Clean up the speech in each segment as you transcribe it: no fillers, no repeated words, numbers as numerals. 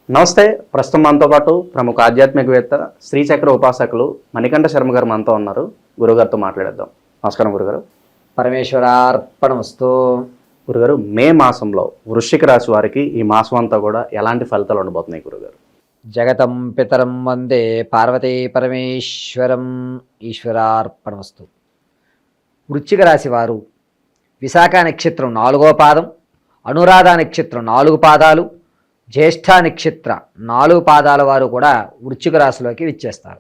నమస్తే. ప్రస్తుతం మనతో పాటు ప్రముఖ ఆధ్యాత్మికవేత్త శ్రీచక్ర ఉపాసకులు మణికంఠ శర్మ గారు మనతో ఉన్నారు. గురుగారితో మాట్లాడేద్దాం. నమస్కారం గురుగారు. పరమేశ్వరార్పణమస్తు. గురుగారు, మే మాసంలో వృశ్చిక రాశి వారికి ఈ మాసం అంతా కూడా ఎలాంటి ఫలితాలు ఉండబోతున్నాయి గురుగారు? జగతం పితరం వందే పార్వతీ పరమేశ్వరం. ఈశ్వరార్పణమస్తు. వృశ్చిక రాశి వారు విశాఖ నక్షత్రం 4వ పాదం, అనురాధ నక్షత్రం 4 పాదాలు, జ్యేష్ఠ నక్షత్ర 4 పాదాల వారు కూడా వృశ్చిక రాశిలోకి విచ్చేస్తారు.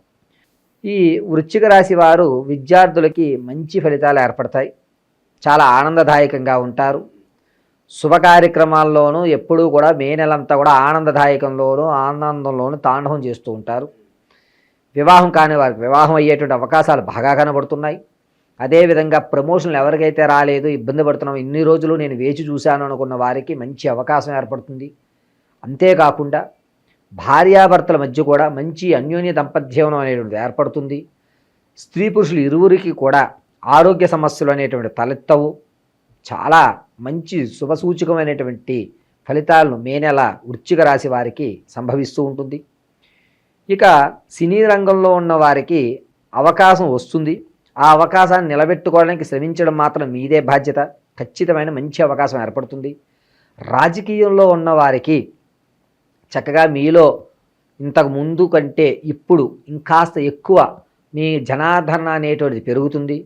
ఈ వృశ్చిక రాశి వారు విద్యార్థులకి మంచి ఫలితాలు ఏర్పడతాయి. చాలా ఆనందదాయకంగా ఉంటారు. శుభ కార్యక్రమాల్లోనూ ఎప్పుడూ కూడా మే నెలంతా కూడా ఆనందదాయకంలోనూ ఆనందంలోనూ తాండవం చేస్తూ ఉంటారు. వివాహం కాని వారికి వివాహం అయ్యేటువంటి అవకాశాలు బాగా కనబడుతున్నాయి. అదేవిధంగా ప్రమోషన్లు ఎవరికైతే రాలేదు, ఇబ్బంది పడుతున్నాం, ఇన్ని రోజులు నేను వేచి చూశాను అనుకున్న వారికి మంచి అవకాశం ఏర్పడుతుంది. అంతేకాకుండా భార్యాభర్తల మధ్య కూడా మంచి అన్యోన్య దంపత్యవనం అనేటువంటిది ఏర్పడుతుంది. స్త్రీ పురుషులు ఇరువురికి కూడా ఆరోగ్య సమస్యలు అనేటువంటి తలెత్తవు. చాలా మంచి శుభసూచకమైనటువంటి ఫలితాలను మే నెల వృశ్చిక రాశి వారికి సంభవిస్తూ ఉంటుంది. ఇక సినీ రంగంలో ఉన్న వారికి అవకాశం వస్తుంది. ఆ అవకాశాన్ని నిలబెట్టుకోవడానికి శ్రమించడం మాత్రం మీదే బాధ్యత. ఖచ్చితమైన మంచి అవకాశం ఏర్పడుతుంది. రాజకీయంలో ఉన్న వారికి చక్కగా మీలో ఇంతకు ముందు కంటే ఇప్పుడు ఇంకాస్త ఎక్కువ మీ జనాదరణ అనేటువంటిది పెరుగుతుంది.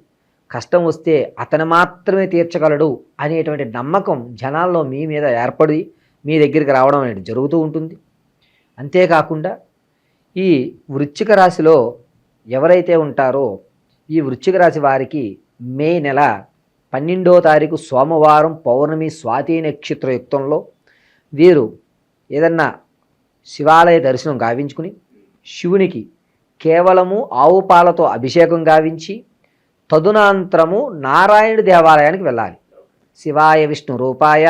కష్టం వస్తే అతను మాత్రమే తీర్చగలడు అనేటువంటి నమ్మకం జనాల్లో మీ మీద ఏర్పడి మీ దగ్గరికి రావడం అనేది జరుగుతూ ఉంటుంది. అంతేకాకుండా ఈ వృశ్చిక రాశిలో ఎవరైతే ఉంటారో ఈ వృశ్చిక రాశి వారికి మే నెల 12వ తారీఖు సోమవారం పౌర్ణమి స్వాతి నక్షత్ర యుక్తంలో వీరు ఏదన్నా శివాలయ దర్శనం గావించుకుని శివునికి కేవలము ఆవు పాలతో అభిషేకం గావించి తదునంతరము నారాయణ దేవాలయానికి వెళ్ళాలి. శివాయ విష్ణు రూపాయ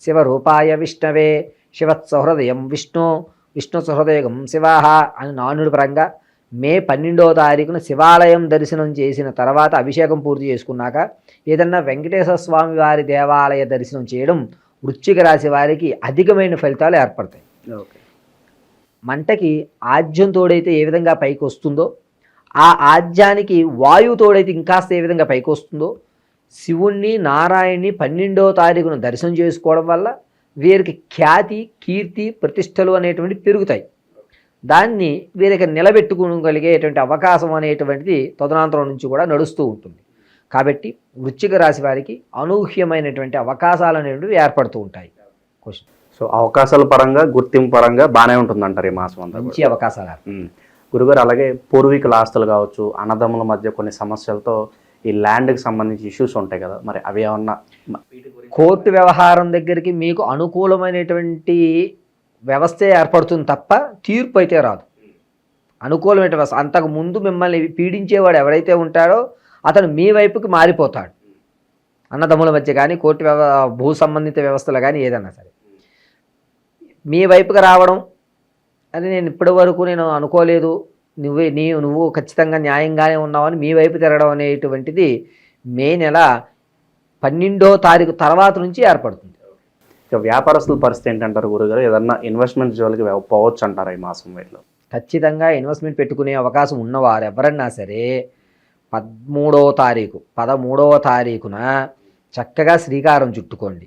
శివరూపాయ విష్ణవే శివత్సహృదయం విష్ణు విష్ణు సహృదయం శివాహ అని నానుడి పరంగా మే 12వ తారీఖున శివాలయం దర్శనం చేసిన తర్వాత అభిషేకం పూర్తి చేసుకున్నాక ఏదన్నా వెంకటేశ్వర స్వామి వారి దేవాలయ దర్శనం చేయడం వృశ్చిక రాశి వారికి అధికమైన ఫలితాలు ఏర్పడతాయి. మంటకి ఆజ్యం తోడైతే ఏ విధంగా పైకి వస్తుందో, ఆ ఆజ్యానికి వాయువు తోడైతే ఇంకాస్త ఏ విధంగా పైకి వస్తుందో, శివుణ్ణి నారాయణ్ణి 12వ తారీఖున దర్శనం చేసుకోవడం వల్ల వీరికి ఖ్యాతి కీర్తి ప్రతిష్టలు అనేటువంటివి పెరుగుతాయి. దాన్ని వీరికి నిలబెట్టుకోగలిగేటువంటి అవకాశం అనేటువంటిది తదనంతరం నుంచి కూడా నడుస్తూ ఉంటుంది. కాబట్టి వృశ్చిక రాశి వారికి అనూహ్యమైనటువంటి అవకాశాలు అనేటువంటివి ఏర్పడుతూ ఉంటాయి. క్వశ్చన్. సో అవకాశాల పరంగా గుర్తింపు పరంగా బాగానే ఉంటుందంటారు ఈ మాసం అంతా. మంచి అవకాశాలు. గురుగారు, అలాగే పూర్వీకుల ఆస్తులు కావచ్చు, అన్నదమ్ముల మధ్య కొన్ని సమస్యలతో ఈ ల్యాండ్కి సంబంధించి ఇష్యూస్ ఉంటాయి కదా, మరి అవి ఏమన్నా కోర్టు వ్యవహారం దగ్గరికి మీకు అనుకూలమైనటువంటి వ్యవస్థే ఏర్పడుతుంది తప్ప తీర్పు అయితే రాదు. అనుకూలమైన వ్యవస్థ. అంతకు ముందు మిమ్మల్ని పీడించేవాడు ఎవరైతే ఉంటాడో అతను మీ వైపుకి మారిపోతాడు. అన్నదమ్ముల మధ్య కానీ కోర్టు భూ సంబంధిత వ్యవస్థలు కానీ ఏదన్నా సరే మీ వైపుకి రావడం అని నేను ఇప్పటి వరకు నేను అనుకోలేదు, నువ్వు ఖచ్చితంగా న్యాయంగానే ఉన్నావని మీ వైపు తిరగడం అనేటువంటిది మే నెల 12వ తారీఖు తర్వాత నుంచి ఏర్పడుతుంది. ఇక వ్యాపారస్తుల పరిస్థితి ఏంటంటారు గురుగారు? ఏదన్నా ఇన్వెస్ట్మెంట్ జోలికి పోవచ్చు అంటారా ఈ మాసం వీటిలో? ఖచ్చితంగా ఇన్వెస్ట్మెంట్ పెట్టుకునే అవకాశం ఉన్నవారు ఎవరన్నా సరే 13వ తారీఖున చక్కగా శ్రీకారం చుట్టుకోండి.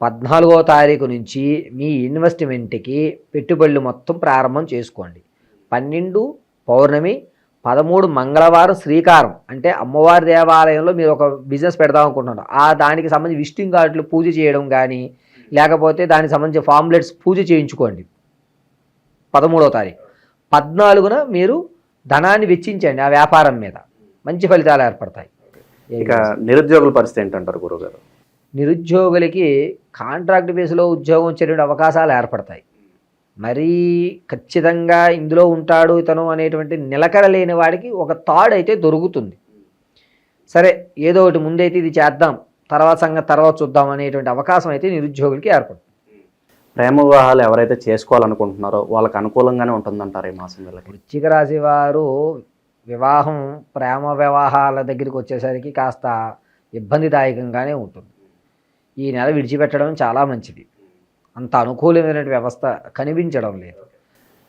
14వ తారీఖు నుంచి మీ ఇన్వెస్ట్మెంట్కి పెట్టుబడులు మొత్తం ప్రారంభం చేసుకోండి. 12 పౌర్ణమి, 13 మంగళవారం శ్రీకారం. అంటే అమ్మవారి దేవాలయంలో మీరు ఒక బిజినెస్ పెడదాం అనుకుంటున్నారు. దానికి సంబంధించి విజిటింగ్ కార్డులు పూజ చేయడం కానీ లేకపోతే దానికి సంబంధించి ఫార్ములెట్స్ పూజ చేయించుకోండి 13వ తారీఖు. 14న మీరు ధనాన్ని వెచ్చించండి ఆ వ్యాపారం మీద. మంచి ఫలితాలు ఏర్పడతాయి. ఇక నిరుద్యోగుల పరిస్థితి ఏంటంటారు గురుగారు? నిరుద్యోగులకి కాంట్రాక్ట్ బేస్లో ఉద్యోగం వచ్చేటువంటి అవకాశాలు ఏర్పడతాయి. మరీ ఖచ్చితంగా ఇందులో ఉంటాడు ఇతను అనేటువంటి నిలకడ లేని వాడికి ఒక తాడు అయితే దొరుకుతుంది. సరే ఏదో ఒకటి ముందైతే ఇది చేద్దాం, తర్వాత సంగతి తర్వాత చూద్దాం అనేటువంటి అవకాశం అయితే నిరుద్యోగులకి ఏర్పడుతుంది. ప్రేమ వివాహాలు ఎవరైతే చేసుకోవాలనుకుంటున్నారో వాళ్ళకి అనుకూలంగానే ఉంటుందంటారు ఈ మాసం వీళ్ళకి? వృశ్చిక రాశి వారు వివాహం ప్రేమ వివాహాల దగ్గరికి వచ్చేసరికి కాస్త ఇబ్బందిదాయకంగానే ఉంటుంది. ఈ నెల విడిచిపెట్టడం చాలా మంచిది. అంత అనుకూలమైన వ్యవస్థ కనిపించడం లేదు.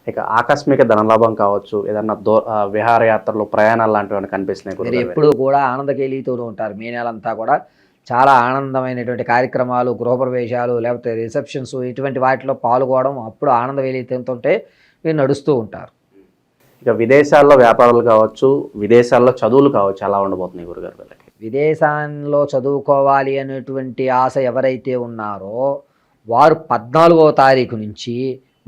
ఇక ఆకస్మిక ధనలాభం కావచ్చు, ఏదన్నా విహారయాత్రలు ప్రయాణాలు లాంటివి కనిపిస్తున్నాయి మీరు గురుగారు. ఎప్పుడూ కూడా ఆనందకేలితోనే ఉంటారు. మే నెలంతా కూడా చాలా ఆనందమైనటువంటి కార్యక్రమాలు, గృహప్రవేశాలు, లేకపోతే రిసెప్షన్స్, ఇటువంటి వాటిలో పాల్గొనడం అప్పుడు ఆనందవేలితంతో మీరు నడుస్తూ ఉంటారు. ఇక విదేశాల్లో వ్యాపారాలు కావచ్చు, విదేశాల్లో చదువులు కావచ్చు, ఎలా ఉండబోతున్నాయి గురుగారు వీళ్ళకి? విదేశాల్లో చదువుకోవాలి అనేటువంటి ఆశ ఎవరైతే ఉన్నారో వారు 14వ తారీఖు నుంచి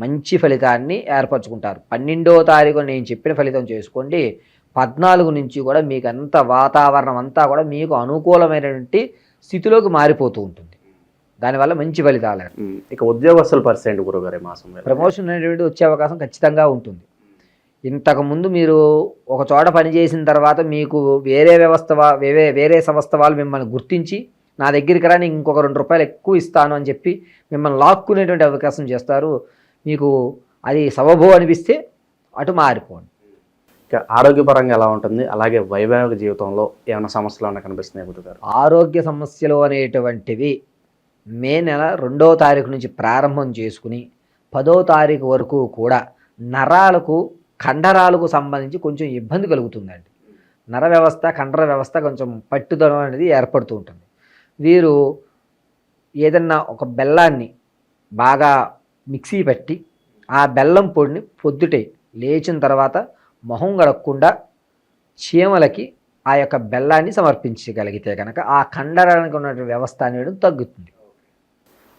మంచి ఫలితాన్ని ఏర్పరచుకుంటారు. 12వ తారీఖు నేను చెప్పిన ఫలితం చేసుకోండి. 14 నుంచి కూడా మీకు అంత వాతావరణం అంతా కూడా మీకు అనుకూలమైనటువంటి స్థితిలోకి మారిపోతూ ఉంటుంది. దానివల్ల మంచి ఫలితాలు. ఇక ఉద్యోగస్తుల పరిస్థితి గురుగారు ఈ మాసం ప్రమోషన్ అనేటువంటి వచ్చే అవకాశం ఖచ్చితంగా ఉంటుంది. ఇంతకుముందు మీరు ఒక చోట పనిచేసిన తర్వాత మీకు వేరే సంస్థ వాళ్ళు మిమ్మల్ని గుర్తించి నా దగ్గరికి రా, నేను ఇంకొక ₹2 ఎక్కువ ఇస్తాను అని చెప్పి మిమ్మల్ని లాక్కునేటువంటి అవకాశం చేస్తారు. మీకు అది సబబు అనిపిస్తే అటు మారిపోండి. ఇక ఆరోగ్యపరంగా ఎలా ఉంటుంది, అలాగే వైవాహిక జీవితంలో ఏమైనా సమస్యలు ఏమైనా కనిపిస్తున్నాయి గురుగారు? ఆరోగ్య సమస్యలు అనేటువంటివి మే నెల 2వ తారీఖు నుంచి ప్రారంభం చేసుకుని 10వ తారీఖు వరకు కూడా నరాలకు, కండరాలకు సంబంధించి కొంచెం ఇబ్బంది కలుగుతుందండి. నర వ్యవస్థ, కండర వ్యవస్థ కొంచెం పట్టుదలం అనేది ఏర్పడుతూ ఉంటుంది. వీరు ఏదన్నా ఒక బెల్లాన్ని బాగా మిక్సీ పట్టి ఆ బెల్లం పొడిని పొద్దుటే లేచిన తర్వాత మొహం గడకుండా చీమలకి ఆ యొక్క బెల్లాన్ని సమర్పించగలిగితే కనుక ఆ కండరానికి ఉన్న వ్యవస్థ అనేది తగ్గుతుంది.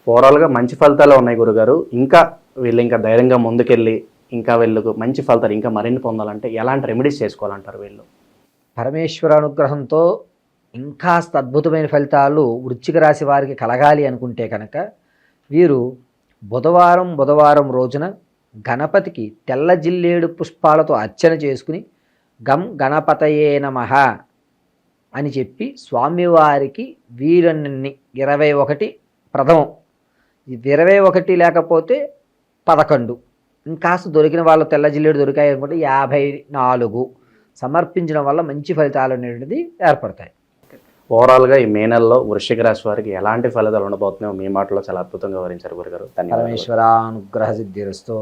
ఓవరాల్గా మంచి ఫలితాలు ఉన్నాయి గురుగారు. ఇంకా వీళ్ళు ఇంకా ధైర్యంగా ముందుకెళ్ళి ఇంకా వీళ్ళకు మంచి ఫలితాలు ఇంకా మరిన్ని పొందాలంటే ఎలాంటి రెమెడీస్ చేసుకోవాలంటారు వీళ్ళు? పరమేశ్వర అనుగ్రహంతో ఇంకా అద్భుతమైన ఫలితాలు వృశ్చిక రాశి వారికి కలగాలి అనుకుంటే కనుక వీరు బుధవారం రోజున గణపతికి తెల్ల జిల్లేడు పుష్పాలతో అర్చన చేసుకుని గం గణపతయే నమః అని చెప్పి స్వామివారికి వీరన్ని 21 ప్రథమం, 21 లేకపోతే 11, ఇంకాస్త దొరికిన వాళ్ళు తెల్ల జిల్లేడు దొరికాయి అనుకుంటే 54 సమర్పించడం వల్ల మంచి ఫలితాలు అనేటిది ఏర్పడతాయి. ఓవరాల్గా ఈ మే నెలలో వృశ్చిక రాశి వారికి ఎలాంటి ఫలితాలు ఉండబోతున్నాయో మీ మాటలో చాలా అద్భుతంగా వివరించారు గురుగారు. ధన్యవాదాలు. పరమేశ్వరానుగ్రహ సిద్ధిరస్తు.